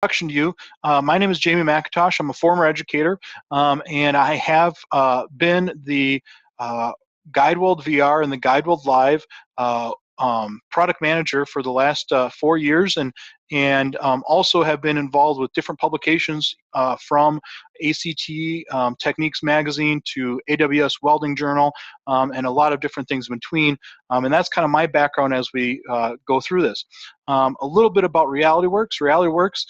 introduction to you. My name is Jamie McIntosh. I'm a former educator, and I have been the GuideWeld VR and the GuideWeld Live product manager for the last 4 years, and also have been involved with different publications from ACT Techniques Magazine to AWS Welding Journal, and a lot of different things in between. And that's kind of my background as we go through this. A little bit about RealityWorks. RealityWorks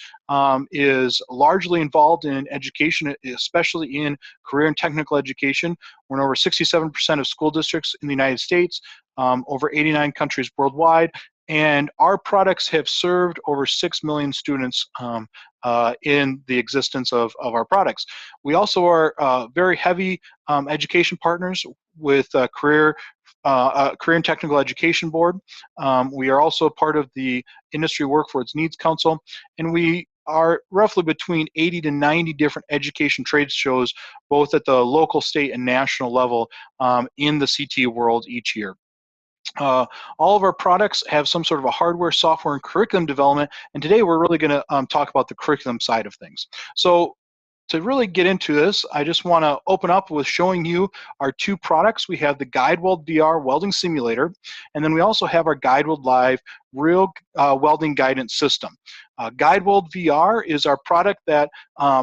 is largely involved in education, especially in career and technical education. We're in over 67% of school districts in the United States, over 89 countries worldwide, and our products have served over 6 million students in the existence of our products. We also are very heavy education partners with Career and Technical Education Board. We are also part of the Industry Workforce Needs Council, and we are roughly between 80 to 90 different education trade shows, both at the local, state, and national level in the CTE world each year. All of our products have some sort of a hardware, software, and curriculum development, and today we're really going to talk about the curriculum side of things. So to really get into this, I just want to open up with showing you our two products. We have the GuideWeld VR welding simulator, and then we also have our GuideWeld Live real welding guidance system. GuideWeld VR is our product that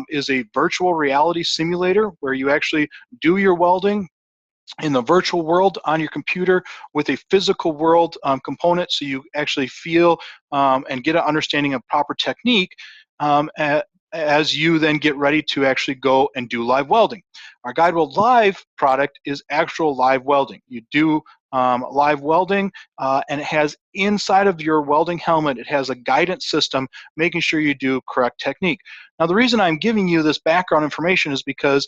is a virtual reality simulator where you actually do your welding in the virtual world on your computer with a physical world component, so you actually feel and get an understanding of proper technique as you then get ready to actually go and do live welding. Our GuideWeld Live product is actual live welding. You do live welding, and it has inside of your welding helmet, it has a guidance system making sure you do correct technique. Now, the reason I'm giving you this background information is because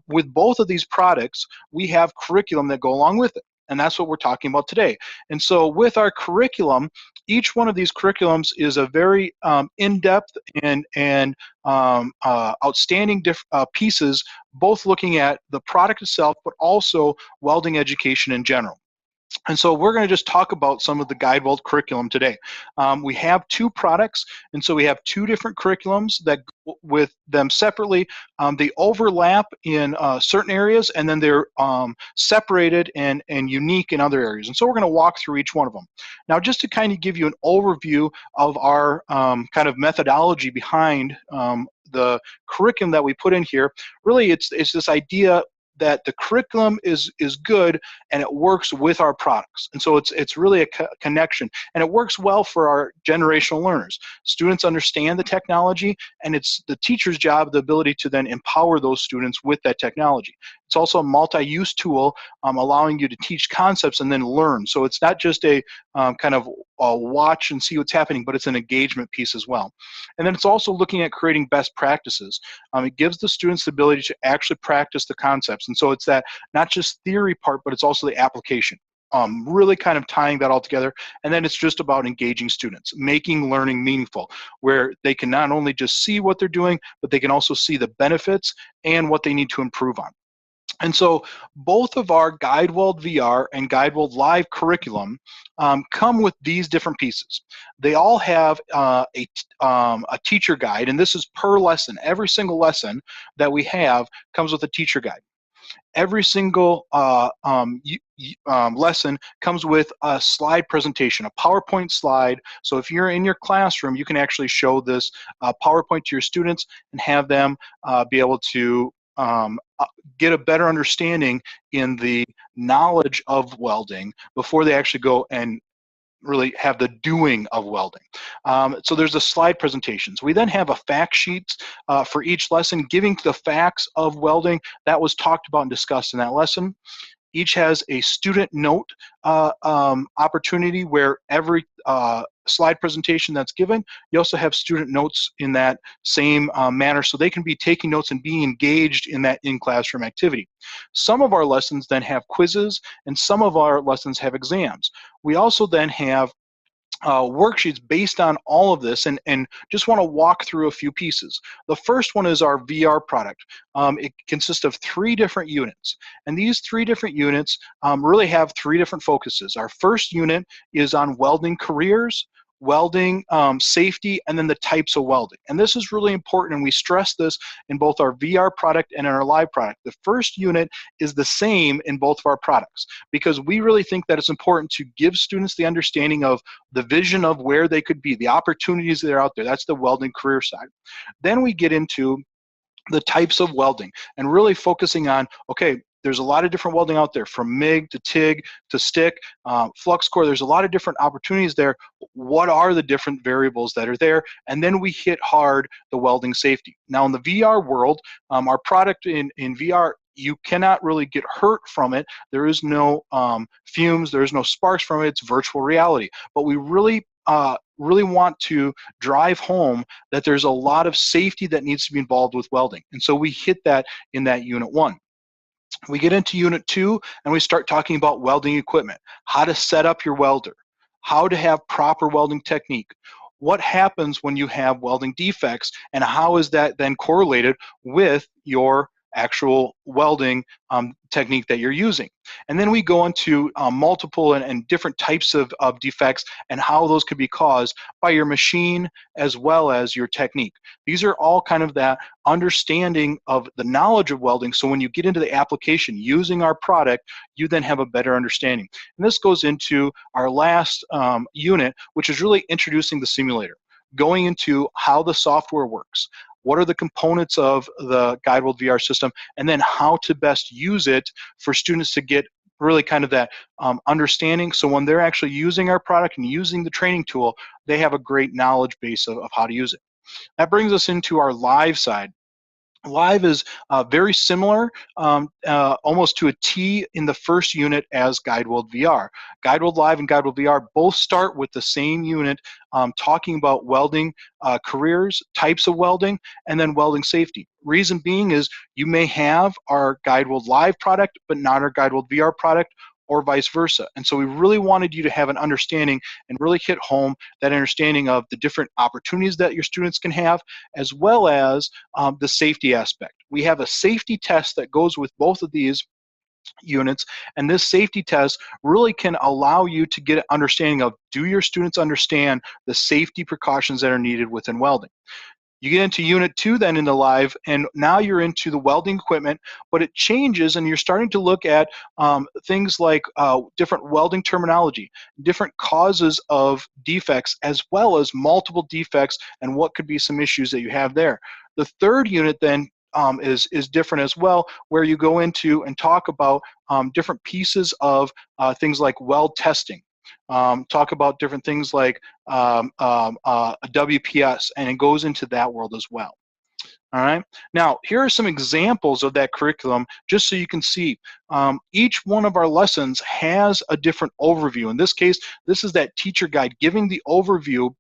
with both of these products, we have curriculum that go along with it, and that's what we're talking about today. And so with our curriculum, each one of these curriculums is a very in-depth and outstanding pieces, both looking at the product itself, but also welding education in general. And so we're going to just talk about some of the GuideWeld curriculum today. We have two products, and so we have two different curriculums that go with them separately. They overlap in certain areas, and then they're separated and unique in other areas. And so we're going to walk through each one of them. Now, just to kind of give you an overview of our kind of methodology behind the curriculum that we put in here, really it's this idea that the curriculum is good and it works with our products. And so it's really a connection, and it works well for our generational learners. Students understand the technology, and it's the teacher's job, the ability to then empower those students with that technology. It's also a multi-use tool, allowing you to teach concepts and then learn. So it's not just a kind of watch and see what's happening, but it's an engagement piece as well. And then it's also looking at creating best practices. It gives the students the ability to actually practice the concepts. And so it's that not just theory part, but it's also the application. Really kind of tying that all together. And then it's just about engaging students, making learning meaningful, where they can not only just see what they're doing, but they can also see the benefits and what they need to improve on. And so both of our GuideWeld VR and GuideWeld Live curriculum come with these different pieces. They all have a teacher guide, and this is per lesson. Every single lesson that we have comes with a teacher guide. Every single lesson comes with a slide presentation, a PowerPoint slide. So if you're in your classroom, you can actually show this PowerPoint to your students and have them be able to get a better understanding in the knowledge of welding before they actually go and really have the doing of welding. So there's the slide presentations. We then have a fact sheet for each lesson, giving the facts of welding that was talked about and discussed in that lesson. Each has a student note opportunity where every slide presentation that's given, you also have student notes in that same manner, so they can be taking notes and being engaged in that in-classroom activity. Some of our lessons then have quizzes, and some of our lessons have exams. We also then have worksheets based on all of this, and just want to walk through a few pieces. The first one is our VR product. It consists of 3 different units, and these 3 different units really have 3 different focuses. Our first unit is on welding careers, welding safety, and then the types of welding. And this is really important, and we stress this in both our VR product and in our live product. The first unit is the same in both of our products because we really think that it's important to give students the understanding of the vision of where they could be, the opportunities that are out there. That's the welding career side. Then we get into the types of welding and really focusing on, okay, there's a lot of different welding out there, from MIG to TIG to stick, flux core. There's a lot of different opportunities there. What are the different variables that are there? And then we hit hard the welding safety. Now in the VR world, our product in VR, you cannot really get hurt from it. There is no fumes, there is no sparks from it. It's virtual reality. But we really want to drive home that there's a lot of safety that needs to be involved with welding. And so we hit that in that unit 1. We get into unit 2 and we start talking about welding equipment, how to set up your welder, how to have proper welding technique, what happens when you have welding defects, and how is that then correlated with your actual welding technique that you're using. And then we go into multiple and different types of defects and how those could be caused by your machine as well as your technique. These are all kind of that understanding of the knowledge of welding, so when you get into the application using our product, you then have a better understanding. And this goes into our last unit, which is really introducing the simulator, going into how the software works, what are the components of the GuideWeld VR system, and then how to best use it for students to get really kind of that understanding, so when they're actually using our product and using the training tool, they have a great knowledge base of how to use it. That brings us into our live side. Live is very similar, almost to a T in the first unit as GuideWeld VR. GuideWeld Live and GuideWeld VR both start with the same unit, talking about welding careers, types of welding, and then welding safety. Reason being is you may have our GuideWeld Live product, but not our GuideWeld VR product, or vice versa. And so we really wanted you to have an understanding and really hit home that understanding of the different opportunities that your students can have, as well as the safety aspect. We have a safety test that goes with both of these units, and this safety test really can allow you to get an understanding of, do your students understand the safety precautions that are needed within welding? You get into unit 2 then in the live, and now you're into the welding equipment, but it changes and you're starting to look at things like different welding terminology, different causes of defects, as well as multiple defects and what could be some issues that you have there. The third unit then is different as well, where you go into and talk about different pieces of things like weld testing. Talk about different things like WPS, and it goes into that world as well. All right. Now, here are some examples of that curriculum, just so you can see. Each one of our lessons has a different overview. In this case, this is that teacher guide giving the overview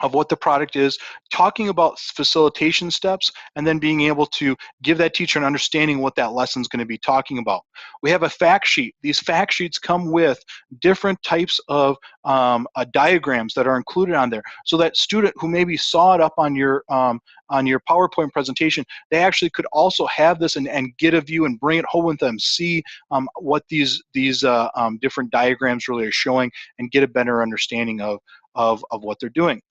of what the product is, talking about facilitation steps, and then being able to give that teacher an understanding what that lesson is going to be talking about. We have a fact sheet. These fact sheets come with different types of diagrams that are included on there, so that student who maybe saw it up on your PowerPoint presentation, they actually could also have this and get a view and bring it home with them, see what these different diagrams really are showing, and get a better understanding of what they're doing.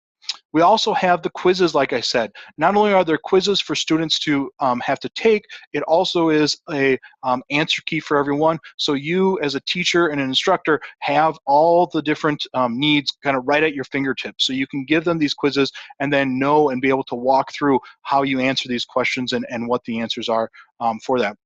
We also have the quizzes, like I said. Not only are there quizzes for students to have to take, it also is a answer key for everyone. So you, as a teacher and an instructor, have all the different needs kind of right at your fingertips. So you can give them these quizzes and then know and be able to walk through how you answer these questions and what the answers are for that.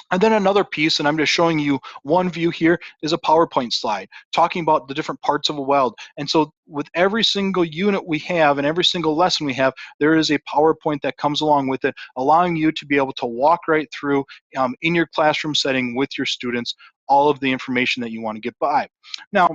And then another piece, and I'm just showing you one view here, is a PowerPoint slide talking about the different parts of a weld. And so with every single unit we have and every single lesson we have, there is a PowerPoint that comes along with it, allowing you to be able to walk right through in your classroom setting with your students all of the information that you want to get by. Now,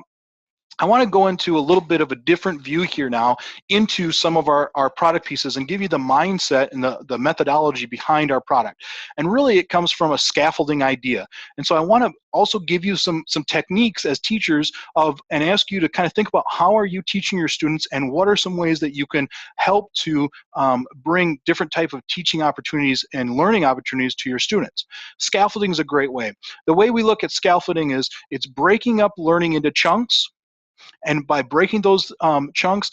I want to go into a little bit of a different view here now into some of our product pieces and give you the mindset and the methodology behind our product. And really it comes from a scaffolding idea. And so I want to also give you some techniques as teachers and ask you to kind of think about how are you teaching your students and what are some ways that you can help to bring different type of teaching opportunities and learning opportunities to your students. Scaffolding is a great way. The way we look at scaffolding is it's breaking up learning into chunks And by breaking those chunks,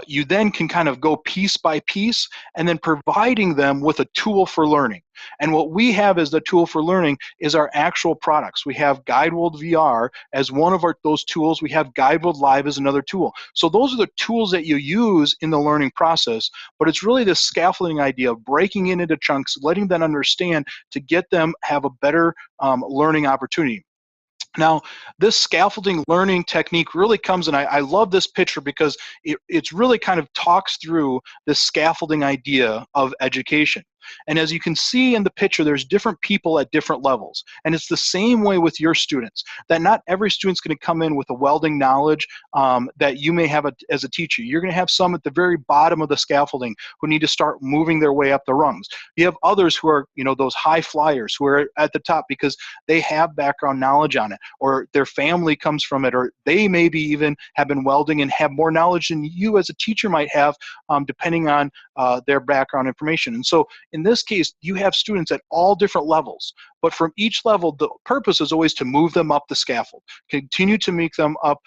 you then can kind of go piece by piece and then providing them with a tool for learning. And what we have as the tool for learning is our actual products. We have GuideWeld VR as one of those tools. We have GuideWeld Live as another tool. So those are the tools that you use in the learning process, but it's really this scaffolding idea of breaking it into chunks, letting them understand to get them have a better learning opportunity. Now, this scaffolding learning technique really comes, and I love this picture because it's really kind of talks through this scaffolding idea of education. And as you can see in the picture, there's different people at different levels. And it's the same way with your students, that not every student's going to come in with a welding knowledge that you may have as a teacher. You're going to have some at the very bottom of the scaffolding who need to start moving their way up the rungs. You have others who are, you know, those high flyers who are at the top because they have background knowledge on it, or their family comes from it, or they maybe even have been welding and have more knowledge than you as a teacher might have, depending on their background information. And so in this case, you have students at all different levels, but from each level, the purpose is always to move them up the scaffold, continue to make them up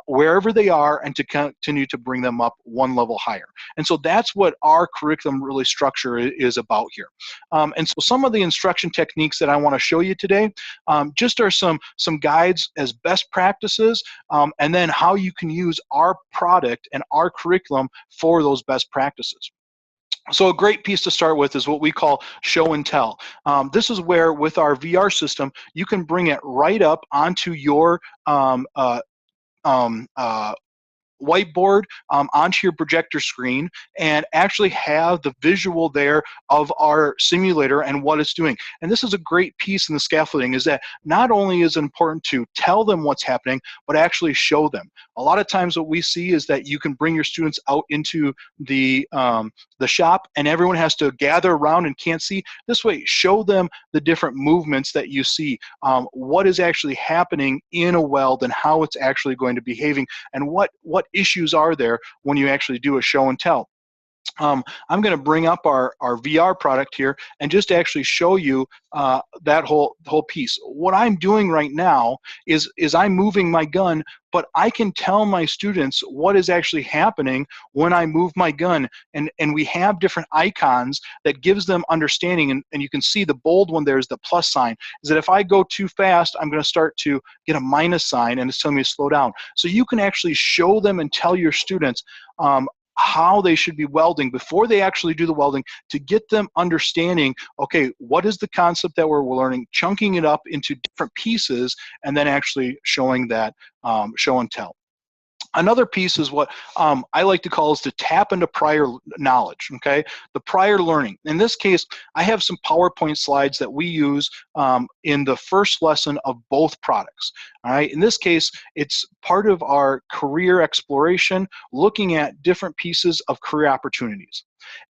wherever they are, and to continue to bring them up one level higher. And so that's what our curriculum really structure is about here. And so some of the instruction techniques that I want to show you today just are some guides as best practices, and then how you can use our product and our curriculum for those best practices. So a great piece to start with is what we call show and tell. This is where, with our VR system, you can bring it right up onto your whiteboard, onto your projector screen, and actually have the visual there of our simulator and what it's doing. And this is a great piece in the scaffolding, is that not only is it important to tell them what's happening, but actually show them. A lot of times what we see is that you can bring your students out into the shop and everyone has to gather around and can't see. This way, show them the different movements that you see, what is actually happening in a weld and how it's actually going to be behaving, and what issues are there when you actually do a show and tell. I'm going to bring up our VR product here and just actually show you that whole piece. What I'm doing right now is I'm moving my gun, but I can tell my students what is actually happening when I move my gun. And we have different icons that gives them understanding. And you can see the bold one there is the plus sign, is that if I go too fast, I'm going to start to get a minus sign and it's telling me to slow down. So you can actually show them and tell your students how they should be welding before they actually do the welding, to get them understanding, okay, what is the concept that we're learning, chunking it up into different pieces, and then actually showing that show and tell. Another piece is what I like to call is to tap into prior knowledge, okay? The prior learning. In this case, I have some PowerPoint slides that we use in the first lesson of both products, all right? In this case, it's part of our career exploration, looking at different pieces of career opportunities.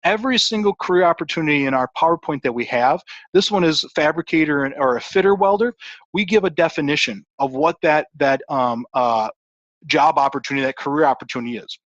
Every single career opportunity in our PowerPoint that we have, this one is fabricator or a fitter welder, we give a definition of what that job opportunity, that career opportunity is.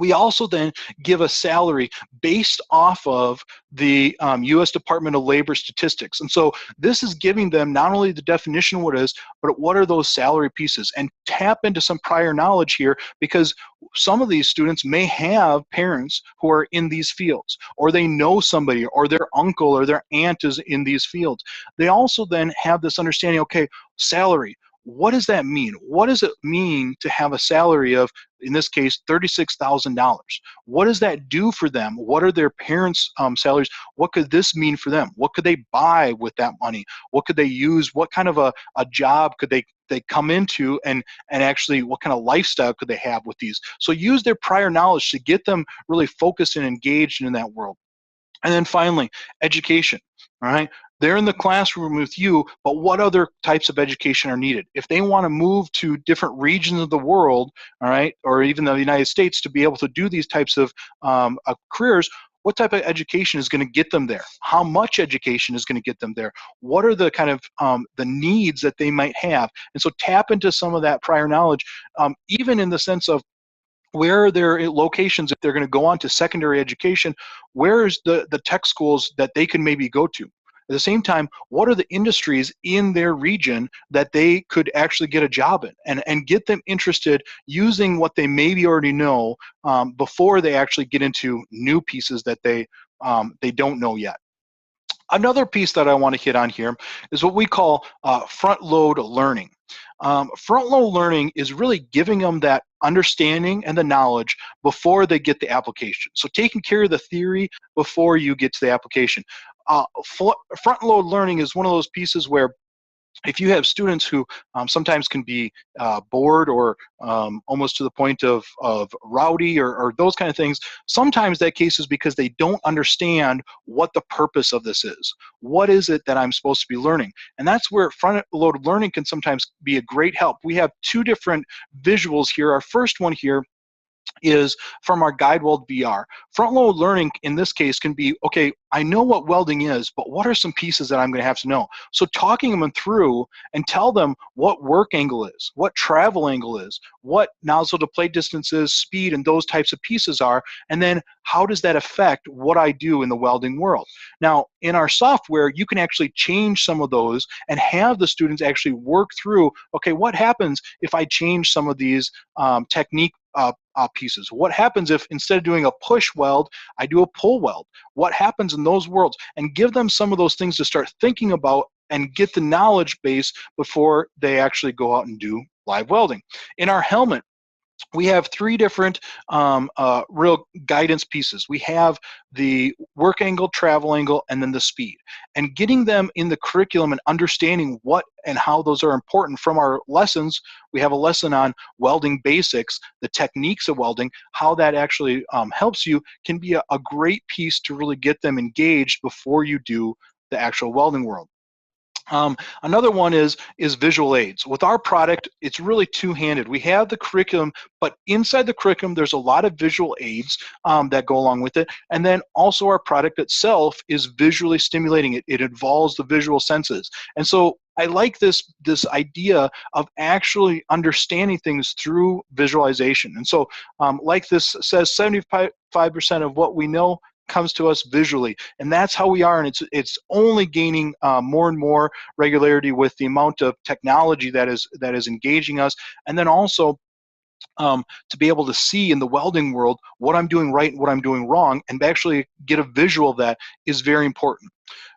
We also then give a salary based off of the U.S. Department of Labor statistics. And so this is giving them not only the definition of what it is, but what are those salary pieces, and tap into some prior knowledge here, because some of these students may have parents who are in these fields, or they know somebody, or their uncle or their aunt is in these fields. They also then have this understanding, okay, salary. What does that mean? What does it mean to have a salary of, in this case, $36,000? What does that do for them? What are their parents' salaries? What could this mean for them? What could they buy with that money? What could they use? What kind of a job could they come into, and actually what kind of lifestyle could they have with these? So use their prior knowledge to get them really focused and engaged in that world. And then finally, education, all right? They're in the classroom with you, but what other types of education are needed? If they want to move to different regions of the world, all right, or even the United States, to be able to do these types of careers, what type of education is going to get them there? How much education is going to get them there? What are the kind of the needs that they might have? And so tap into some of that prior knowledge, even in the sense of where are their locations if they're going to go on to secondary education. Where is the tech schools that they can maybe go to? At the same time, what are the industries in their region that they could actually get a job in, and get them interested using what they maybe already know before they actually get into new pieces that they don't know yet. Another piece that I want to hit on here is what we call front load learning. Front load learning is really giving them that understanding and the knowledge before they get the application. So taking care of the theory before you get to the application. Front load learning is one of those pieces where if you have students who sometimes can be bored or almost to the point of rowdy or those kind of things, sometimes that case is because they don't understand what the purpose of this is. What is it that I'm supposed to be learning? And that's where front-load learning can sometimes be a great help. We have two different visuals here. Our first one here is from our GuideWeld VR. Front-load learning in this case can be, okay, I know what welding is, but what are some pieces that I'm going to have to know? So talking them through and tell them what work angle is, what travel angle is, what nozzle to plate distance is, speed, and those types of pieces are, and then how does that affect what I do in the welding world? Now, in our software, you can actually change some of those and have the students actually work through, okay, what happens if I change some of these technique pieces? What happens if instead of doing a push weld, I do a pull weld? What happens in those worlds? And give them some of those things to start thinking about and get the knowledge base before they actually go out and do live welding. In our helmet, we have three different real guidance pieces. We have the work angle, travel angle, and then the speed. And getting them in the curriculum and understanding what and how those are important from our lessons. We have a lesson on welding basics, the techniques of welding, how that actually helps you can be a great piece to really get them engaged before you do the actual welding world. Another one is visual aids. With our product, it's really two-handed. We have the curriculum, but inside the curriculum, there's a lot of visual aids that go along with it. And then also our product itself is visually stimulating. It involves the visual senses. And so I like this idea of actually understanding things through visualization. And so like this says, 75% of what we know comes to us visually, and that's how we are, and it's only gaining more and more regularity with the amount of technology that is engaging us, and then also to be able to see in the welding world what I'm doing right and what I'm doing wrong, and actually get a visual of that is very important.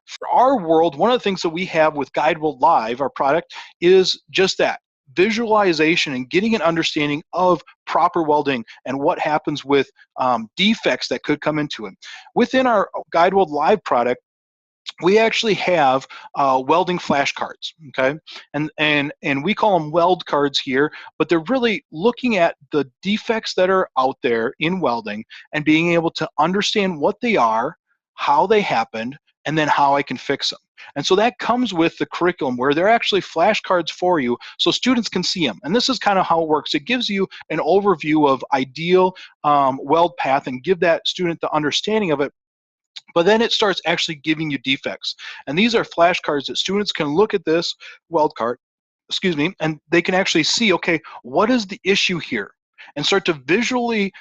For our world, one of the things that we have with GuideWeld Live, our product, is just that. Visualization and getting an understanding of proper welding and what happens with defects that could come into it. Within our GuideWeld Live product, we actually have welding flashcards, okay? And we call them weld cards here, but they're really looking at the defects that are out there in welding and being able to understand what they are, how they happened, and then how I can fix them. And so that comes with the curriculum where they're actually flashcards for you so students can see them. And this is kind of how it works. It gives you an overview of ideal weld path and give that student the understanding of it. But then it starts actually giving you defects. And these are flashcards that students can look at this weld card, excuse me, and they can actually see, okay, what is the issue here? And start to visually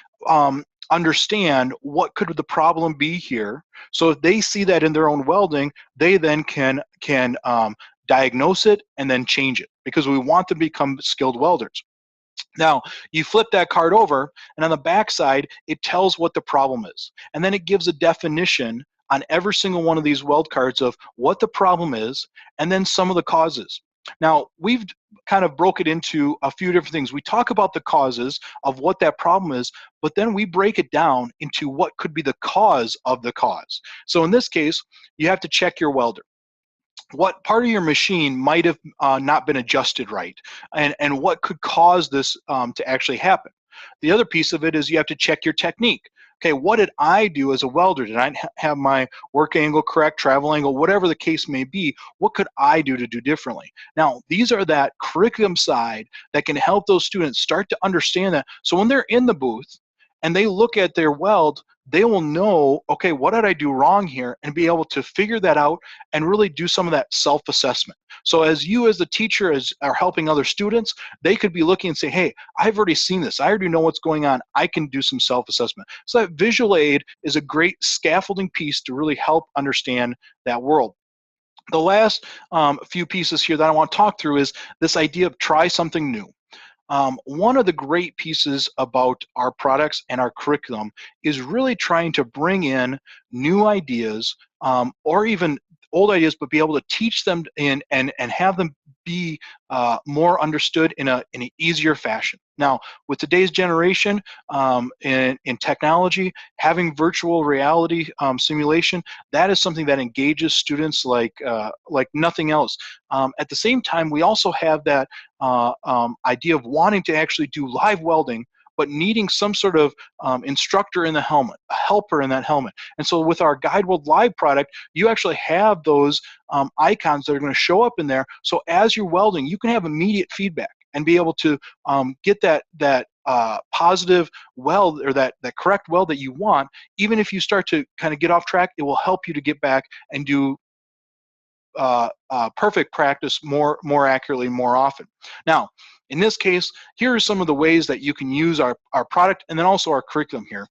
understand what could the problem be here. So if they see that in their own welding, they then can diagnose it and then change it, because we want them to become skilled welders. Now, you flip that card over, and on the back side, it tells what the problem is. And then it gives a definition on every single one of these weld cards of what the problem is, and then some of the causes. Now, we've kind of broke it into a few different things. We talk about the causes of what that problem is, but then we break it down into what could be the cause of the cause. So in this case, you have to check your welder. What part of your machine might have not been adjusted right, and what could cause this to actually happen. The other piece of it is you have to check your technique. Okay, what did I do as a welder? Did I have my work angle correct, travel angle, whatever the case may be? What could I do to do differently? Now, these are that curriculum side that can help those students start to understand that. So when they're in the booth and they look at their weld, they will know, okay, what did I do wrong here, and be able to figure that out and really do some of that self-assessment. So as you as the teacher are helping other students, they could be looking and say, hey, I've already seen this. I already know what's going on. I can do some self-assessment. So that visual aid is a great scaffolding piece to really help understand that world. The last few pieces here that I want to talk through is this idea of try something new. One of the great pieces about our products and our curriculum is really trying to bring in new ideas, or even old ideas, but be able to teach them and have them be more understood in an easier fashion. Now, with today's generation in technology, having virtual reality simulation, that is something that engages students like nothing else. At the same time, we also have that idea of wanting to actually do live welding, but needing some sort of instructor in the helmet, a helper in that helmet. And so with our GuideWeld Live product, you actually have those icons that are going to show up in there. So as you're welding, you can have immediate feedback and be able to get that positive weld, or that correct weld that you want. Even if you start to kind of get off track, it will help you to get back and do perfect practice more accurately, more often. Now, in this case, here are some of the ways that you can use our product and then also our curriculum here.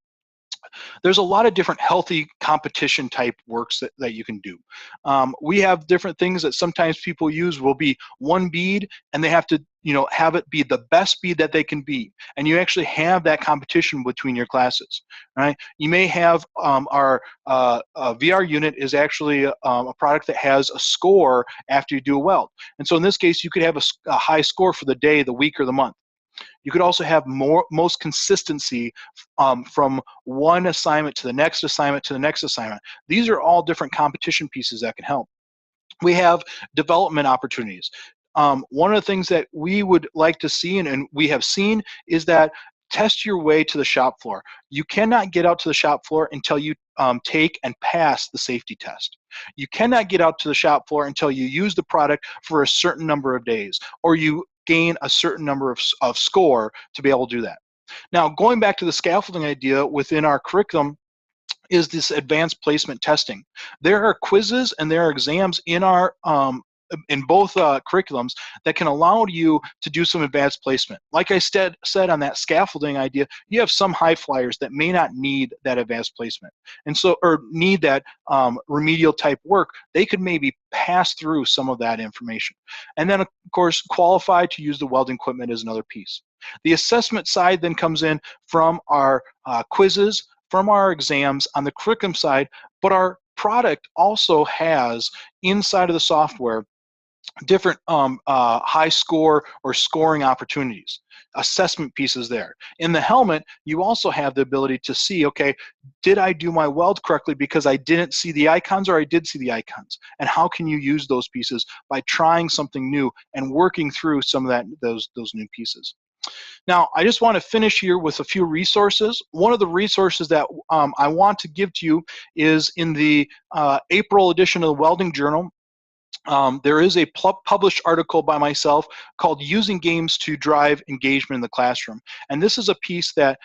There's a lot of different healthy competition type works that you can do. We have different things that sometimes people use will be one bead, and they have to have it be the best bead that they can be, and you actually have that competition between your classes, right? You may have our VR unit is actually a product that has a score after you do a weld, and so in this case you could have a high score for the day, the week, or the month. You could also have most consistency from one assignment to the next assignment to the next assignment. These are all different competition pieces that can help. We have development opportunities. One of the things that we would like to see, and we have seen, is that test your way to the shop floor. You cannot get out to the shop floor until you take and pass the safety test. You cannot get out to the shop floor until you use the product for a certain number of days, or you gain a certain number of score to be able to do that. Now, going back to the scaffolding idea within our curriculum is this advanced placement testing. There are quizzes and there are exams in our in both curriculums that can allow you to do some advanced placement. Like I said on that scaffolding idea, you have some high flyers that may not need that advanced placement, and so, or need that remedial type work. They could maybe pass through some of that information. And then of course, qualified to use the welding equipment is another piece. The assessment side then comes in from our quizzes, from our exams on the curriculum side, but our product also has inside of the software different high score or scoring opportunities, assessment pieces there. In the helmet, you also have the ability to see, okay, did I do my weld correctly because I didn't see the icons, or I did see the icons? And how can you use those pieces by trying something new and working through some of those new pieces? Now, I just want to finish here with a few resources. One of the resources that I want to give to you is in the April edition of the Welding Journal. There is a published article by myself called Using Games to Drive Engagement in the Classroom. And this is a piece that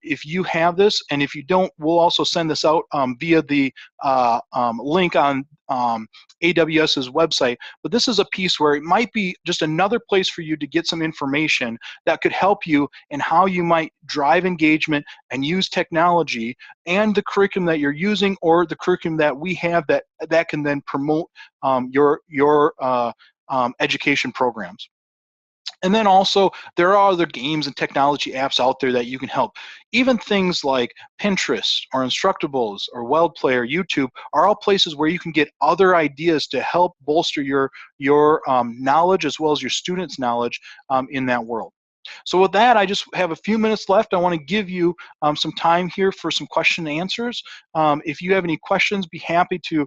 if you have this, and if you don't, we'll also send this out via the link on AWS's website. But this is a piece where it might be just another place for you to get some information that could help you in how you might drive engagement and use technology and the curriculum that you're using, or the curriculum that we have that can then promote your education programs. And then also, there are other games and technology apps out there that you can help. Even things like Pinterest or Instructables or Weld Player, YouTube are all places where you can get other ideas to help bolster your knowledge as well as your students' knowledge in that world. So with that, I just have a few minutes left. I want to give you some time here for some question and answers. If you have any questions, be happy to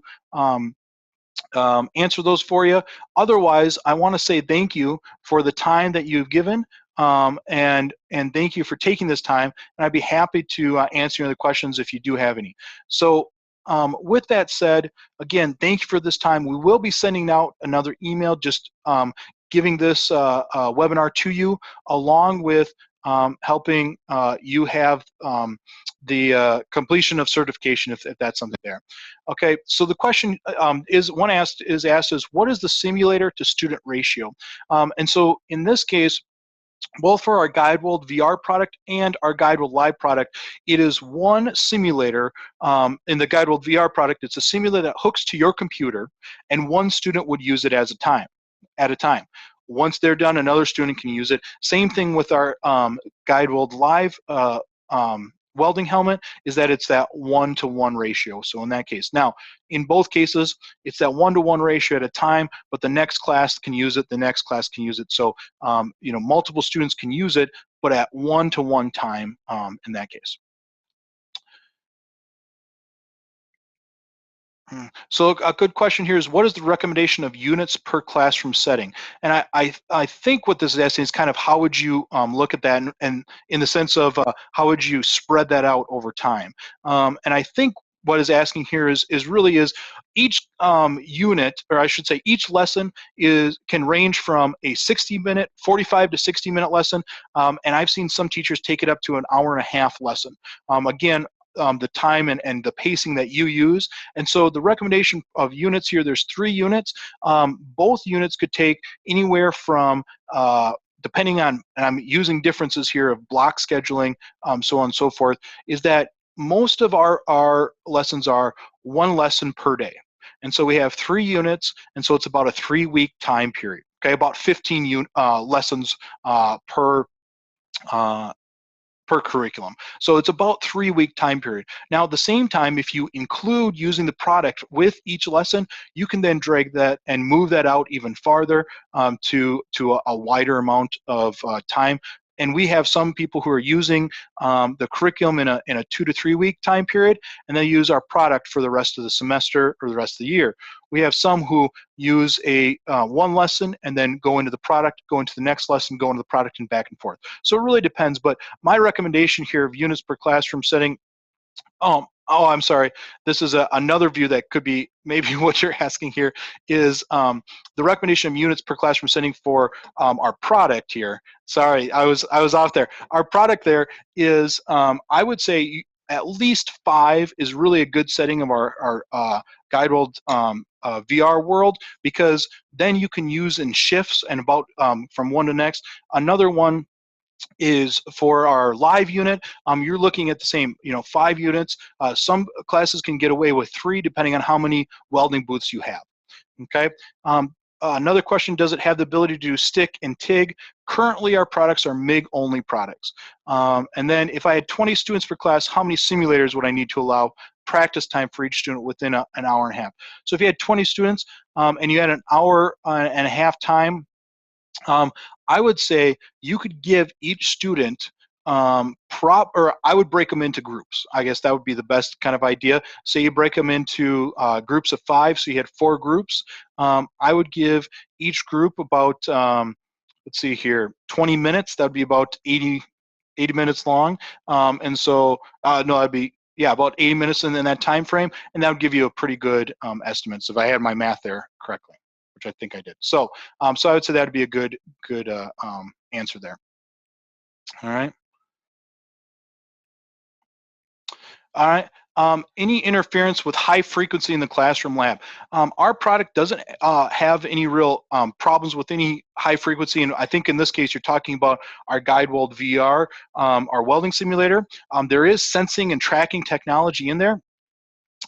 answer those for you. Otherwise, I want to say thank you for the time that you've given, and thank you for taking this time, and I'd be happy to answer any other questions if you do have any. So with that said, again, thank you for this time. We will be sending out another email just giving this webinar to you, along with helping you have the completion of certification if that's something there. Okay, so the question is asked is what is the simulator to student ratio? And so in this case, both for our GuideWeld VR product and our GuideWeld Live product, it is one simulator. In the GuideWeld VR product, it's a simulator that hooks to your computer, and one student would use it at a time. Once they're done, another student can use it. Same thing with our GuideWeld Live welding helmet, is that it's that 1-to-1 ratio. So in that case, now in both cases, it's that 1-to-1 ratio at a time, but the next class can use it, the next class can use it. So you know, multiple students can use it, but at 1-to-1 time in that case. So a good question here is, what is the recommendation of units per classroom setting? And I think what this is asking is kind of how would you look at that, and in the sense of how would you spread that out over time? And I think what is asking here is each unit, or I should say each lesson can range from a 60-minute, 45 to 60-minute lesson, and I've seen some teachers take it up to an hour-and-a-half lesson. Again, the time and the pacing that you use. And so the recommendation of units here, there's 3 units. Both units could take anywhere from, depending on, and I'm using differences here of block scheduling, so on and so forth, is that most of our lessons are 1 lesson per day. And so we have 3 units, and so it's about a 3-week time period, okay? About 15 lessons per curriculum. So it's about 3-week time period. Now at the same time, if you include using the product with each lesson, you can then drag that and move that out even farther to a wider amount of time. And we have some people who are using the curriculum in a 2 to 3 week time period, and they use our product for the rest of the semester or the rest of the year. We have some who use a 1 lesson and then go into the product, go into the next lesson, go into the product, and back and forth. So it really depends, but my recommendation here of units per classroom setting, I'm sorry. This is another view that could be maybe what you're asking here, is the recommendation of units per classroom setting for our product here. Sorry, I was off there. Our product there is, I would say at least 5 is really a good setting of our GuideWeld VR world, because then you can use in shifts and about from one to next. Another one is for our live unit. You're looking at the same, 5 units. Some classes can get away with 3 depending on how many welding booths you have. Okay. Another question, does it have the ability to do stick and TIG? Currently, our products are MIG only products. And then if I had 20 students per class, how many simulators would I need to allow practice time for each student within an hour and a half? So if you had 20 students and you had an hour and a half time, I would say you could give each student or I would break them into groups. I guess that would be the best kind of idea. Say you break them into groups of 5, so you had 4 groups. I would give each group about, let's see here, 20 minutes. That would be about 80 minutes long. And so, no, that'd be, yeah, about 80 minutes in that time frame, and that would give you a pretty good estimate, so if I had my math there correctly, which I think I did. So, so I would say that would be a good answer there. All right. All right. Any interference with high frequency in the classroom lab? Our product doesn't have any real problems with any high frequency, and I think in this case you're talking about our GuideWeld VR, our welding simulator. There is sensing and tracking technology in there.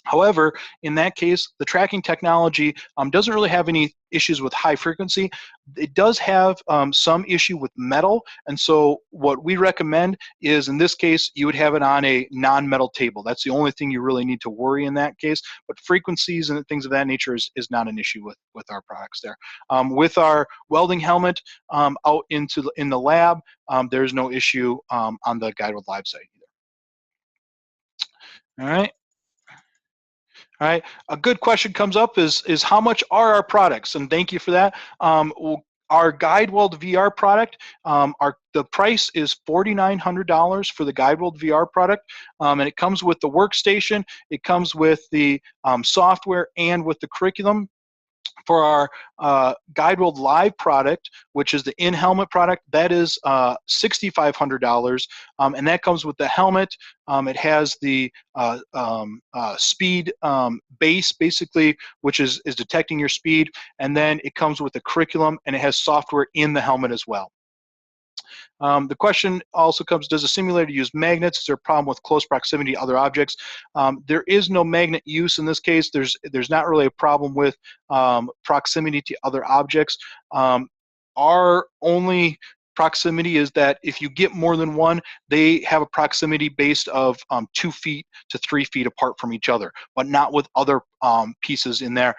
However, in that case, the tracking technology doesn't really have any issues with high frequency. It does have some issue with metal, and so what we recommend is, in this case, you would have it on a non-metal table. That's the only thing you really need to worry in that case, but frequencies and things of that nature is not an issue with our products there. With our welding helmet out in the lab, there's no issue on the GuideWeld Live site either. All right. All right, a good question comes up is how much are our products? And thank you for that. Our GuideWeld VR product, the price is $4,900 for the GuideWeld VR product, and it comes with the workstation, it comes with the software, and with the curriculum. For our GuideWeld Live product, which is the in-helmet product, that is $6,500, and that comes with the helmet. It has the speed base, basically, which is detecting your speed, and then it comes with the curriculum, and it has software in the helmet as well. The question also comes, does a simulator use magnets? Is there a problem with close proximity to other objects? There is no magnet use in this case. There's not really a problem with proximity to other objects. Our only proximity is that if you get more than one, they have a proximity based of 2 feet to 3 feet apart from each other, but not with other pieces in there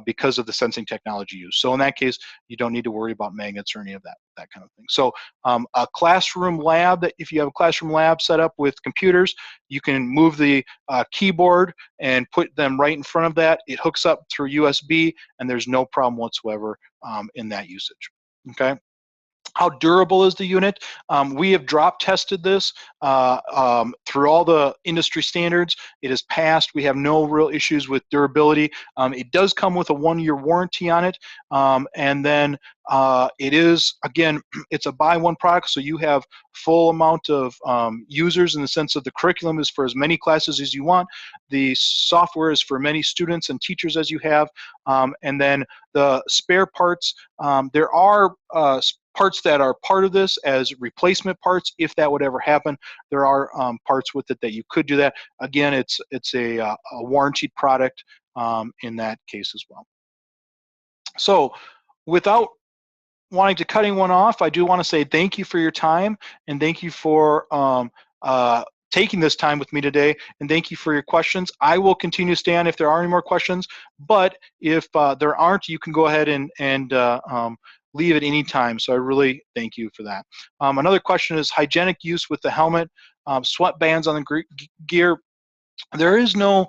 because of the sensing technology used. So in that case, you don't need to worry about magnets or any of that kind of thing. So a classroom lab, if you have a classroom lab set up with computers, you can move the keyboard and put them right in front of that. It hooks up through USB, and there's no problem whatsoever in that usage. Okay. How durable is the unit? We have drop tested this through all the industry standards. It has passed. We have no real issues with durability. It does come with a 1-year warranty on it. And then it is, again, it's a buy one product, so you have full amount of users in the sense of the curriculum is for as many classes as you want. The software is for many students and teachers as you have. And then the spare parts, there are parts that are part of this as replacement parts if that would ever happen. There are parts with it that you could do that. Again, it's a warranted product in that case as well. So without wanting to cut anyone off, I do want to say thank you for your time, and thank you for taking this time with me today, and thank you for your questions. I will continue to stay on if there are any more questions, but if there aren't, you can go ahead and leave at any time. So I really thank you for that. Another question is hygienic use with the helmet, sweat bands on the gear. There is no,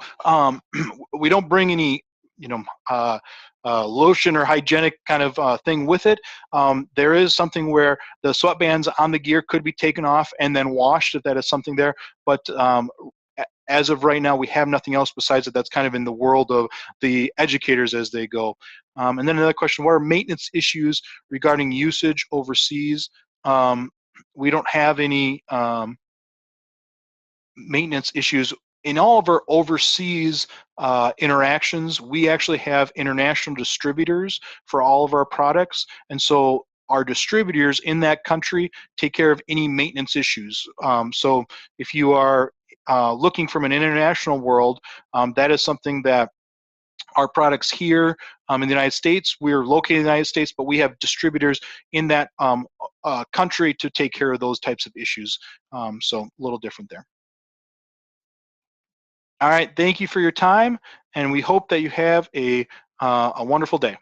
we don't bring any, lotion or hygienic kind of thing with it. There is something where the sweat bands on the gear could be taken off and then washed if that is something there. But as of right now, we have nothing else besides it. That's kind of in the world of the educators as they go. And then another question, what are maintenance issues regarding usage overseas? We don't have any maintenance issues. In all of our overseas interactions, we actually have international distributors for all of our products. And so our distributors in that country take care of any maintenance issues. So if you are looking from an international world, that is something that our products here in the United States, we're located in the United States, but we have distributors in that country to take care of those types of issues. So a little different there. All right, thank you for your time, and we hope that you have a wonderful day.